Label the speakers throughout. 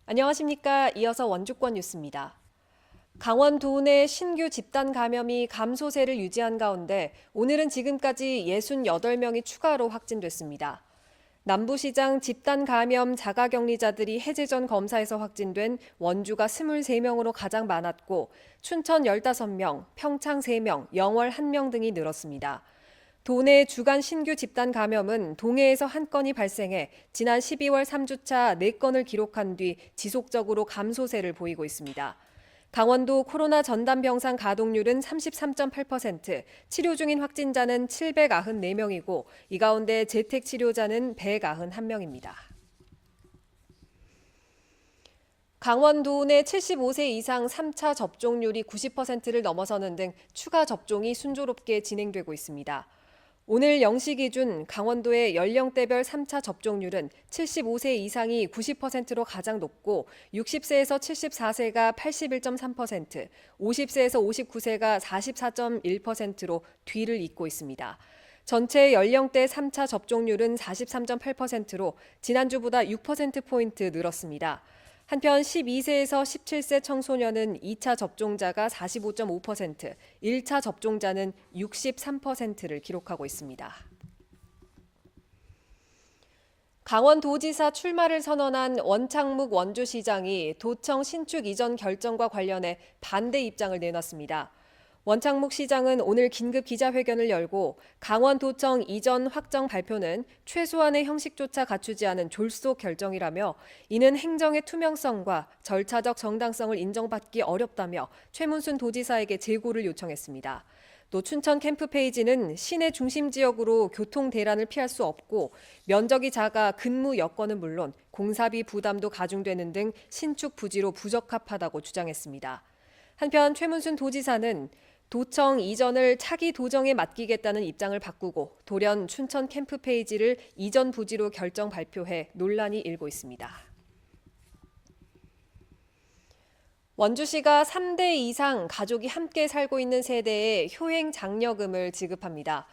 Speaker 1: 안녕하십니까. 이어서 원주권 뉴스입니다. 강원 도내 신규 집단 감염이 감소세를 유지한 가운데 오늘은 지금까지 68명이 추가로 확진됐습니다. 남부시장 집단 감염 자가격리자들이 해제 전 검사에서 확진된 원주가 23명으로 가장 많았고 춘천 15명, 평창 3명, 영월 1명 등이 늘었습니다. 도내 주간 신규 집단 감염은 동해에서 한 건이 발생해 지난 12월 3주차 4건을 기록한 뒤 지속적으로 감소세를 보이고 있습니다. 강원도 코로나 전담병상 가동률은 33.8%, 치료 중인 확진자는 794명이고 이 가운데 재택치료자는 191명입니다. 강원도 내 75세 이상 3차 접종률이 90%를 넘어서는 등 추가 접종이 순조롭게 진행되고 있습니다. 오늘 0시 기준 강원도의 연령대별 3차 접종률은 75세 이상이 90%로 가장 높고 60세에서 74세가 81.3%, 50세에서 59세가 44.1%로 뒤를 잇고 있습니다. 전체 연령대 3차 접종률은 43.8%로 지난주보다 6%포인트 늘었습니다. 한편 12세에서 17세 청소년은 2차 접종자가 45.5%, 1차 접종자는 63%를 기록하고 있습니다. 강원도지사 출마를 선언한 원창묵 원주시장이 도청 신축 이전 결정과 관련해 반대 입장을 내놨습니다. 원창묵 시장은 오늘 긴급 기자회견을 열고 강원도청 이전 확정 발표는 최소한의 형식조차 갖추지 않은 졸속 결정이라며 이는 행정의 투명성과 절차적 정당성을 인정받기 어렵다며 최문순 도지사에게 재고를 요청했습니다. 또 춘천 캠프페이지는 시내 중심 지역으로 교통 대란을 피할 수 없고 면적이 작아 근무 여건은 물론 공사비 부담도 가중되는 등 신축 부지로 부적합하다고 주장했습니다. 한편 최문순 도지사는 도청 이전을 차기 도정에 맡기겠다는 입장을 바꾸고 돌연 춘천 캠프페이지를 이전 부지로 결정 발표해 논란이 일고 있습니다. 원주시가 3대 이상 가족이 함께 살고 있는 세대에 효행 장려금을 지급합니다.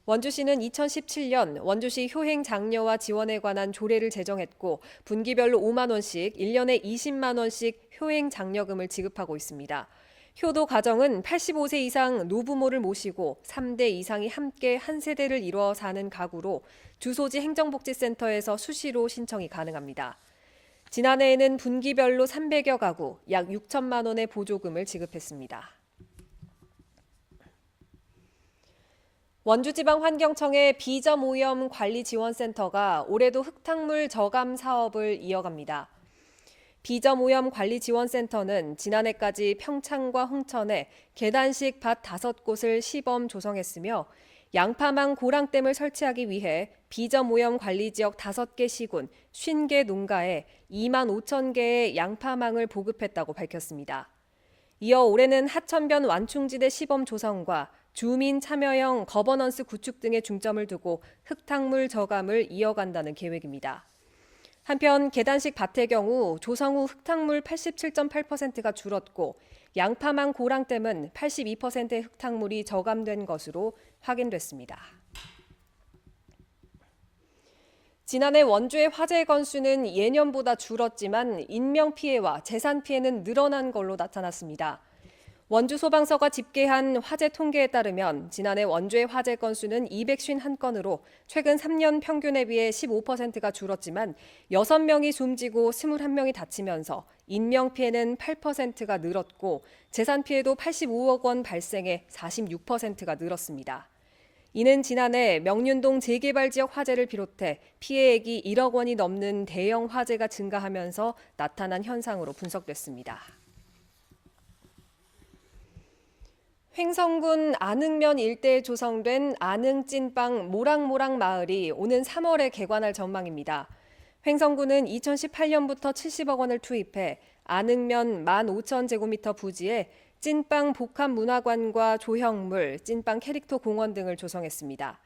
Speaker 1: 원주시는 2017년 원주시 효행 장려와 지원에 관한 조례를 제정했고 분기별로 5만 원씩 1년에 20만 원씩 효행 장려금을 지급하고 있습니다. 효도 가정은 85세 이상 노부모를 모시고 3대 이상이 함께 한 세대를 이루어 사는 가구로 주소지 행정복지센터에서 수시로 신청이 가능합니다. 지난해에는 분기별로 300여 가구 약 6천만 원의 보조금을 지급했습니다. 원주지방환경청의 비점오염 관리지원센터가 올해도 흙탕물 저감 사업을 이어갑니다. 비점오염 관리지원센터는 지난해까지 평창과 홍천에 계단식 밭 5곳을 시범 조성했으며 양파망 고랑댐을 설치하기 위해 비점오염 관리지역 5개 시군 50개 농가에 2만 5천 개의 양파망을 보급했다고 밝혔습니다. 이어 올해는 하천변 완충지대 시범 조성과 주민 참여형 거버넌스 구축 등에 중점을 두고 흙탕물 저감을 이어간다는 계획입니다. 한편 계단식 밭의 경우 조성 후 흙탕물 87.8%가 줄었고 양파망 고랑댐은 82%의 흙탕물이 저감된 것으로 확인됐습니다. 지난해 원주의 화재 건수는 예년보다 줄었지만 인명피해와 재산피해는 늘어난 걸로 나타났습니다. 원주 소방서가 집계한 화재 통계에 따르면 지난해 원주의 화재 건수는 251건으로 최근 3년 평균에 비해 15%가 줄었지만 6명이 숨지고 21명이 다치면서 인명피해는 8%가 늘었고 재산피해도 85억 원 발생해 46%가 늘었습니다. 이는 지난해 명륜동 재개발 지역 화재를 비롯해 피해액이 1억 원이 넘는 대형 화재가 증가하면서 나타난 현상으로 분석됐습니다. 횡성군 안흥면 일대에 조성된 안흥찐빵 모락모락 마을이 오는 3월에 개관할 전망입니다. 횡성군은 2018년부터 70억 원을 투입해 안흥면 15,000제곱미터 부지에 찐빵 복합문화관과 조형물, 찐빵 캐릭터 공원 등을 조성했습니다.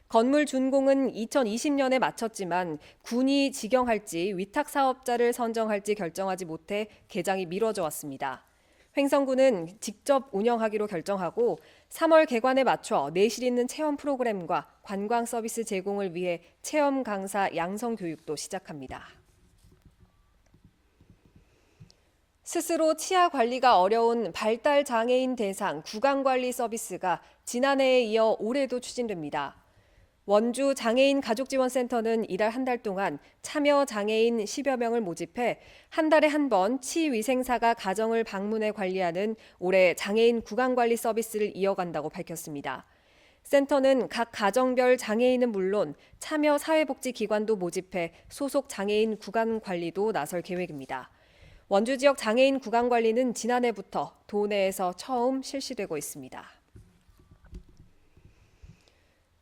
Speaker 1: 건물 준공은 2020년에 마쳤지만 군이 직영할지 위탁 사업자를 선정할지 결정하지 못해 개장이 미뤄져 왔습니다. 횡성구는 직접 운영하기로 결정하고 3월 개관에 맞춰 내실 있는 체험 프로그램과 관광 서비스 제공을 위해 체험 강사 양성 교육도 시작합니다. 스스로 치아 관리가 어려운 발달 장애인 대상 구강 관리 서비스가 지난해에 이어 올해도 추진됩니다. 원주 장애인 가족지원센터는 이달 한 달 동안 참여 장애인 10여 명을 모집해 한 달에 한 번 치위생사가 가정을 방문해 관리하는 올해 장애인 구강관리 서비스를 이어간다고 밝혔습니다. 센터는 각 가정별 장애인은 물론 참여 사회복지기관도 모집해 소속 장애인 구강관리도 나설 계획입니다. 원주 지역 장애인 구강관리는 지난해부터 도내에서 처음 실시되고 있습니다.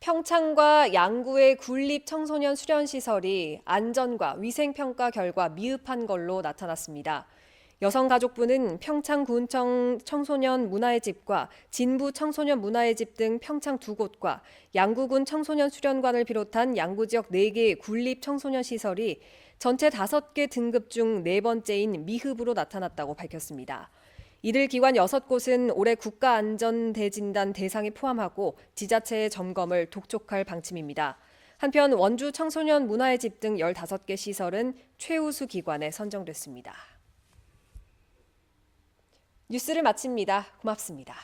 Speaker 1: 평창과 양구의 군립 청소년 수련 시설이 안전과 위생 평가 결과 미흡한 걸로 나타났습니다. 여성가족부는 평창군청 청소년 문화의 집과 진부 청소년 문화의 집 등 평창 2곳과 양구군 청소년 수련관을 비롯한 양구 지역 4개의 군립 청소년 시설이 전체 5개 등급 중 4번째인 미흡으로 나타났다고 밝혔습니다. 이들 기관 6곳은 올해 국가안전대진단 대상에 포함하고 지자체의 점검을 독촉할 방침입니다. 한편 원주 청소년 문화의 집 등 15개 시설은 최우수 기관에 선정됐습니다. 뉴스를 마칩니다. 고맙습니다.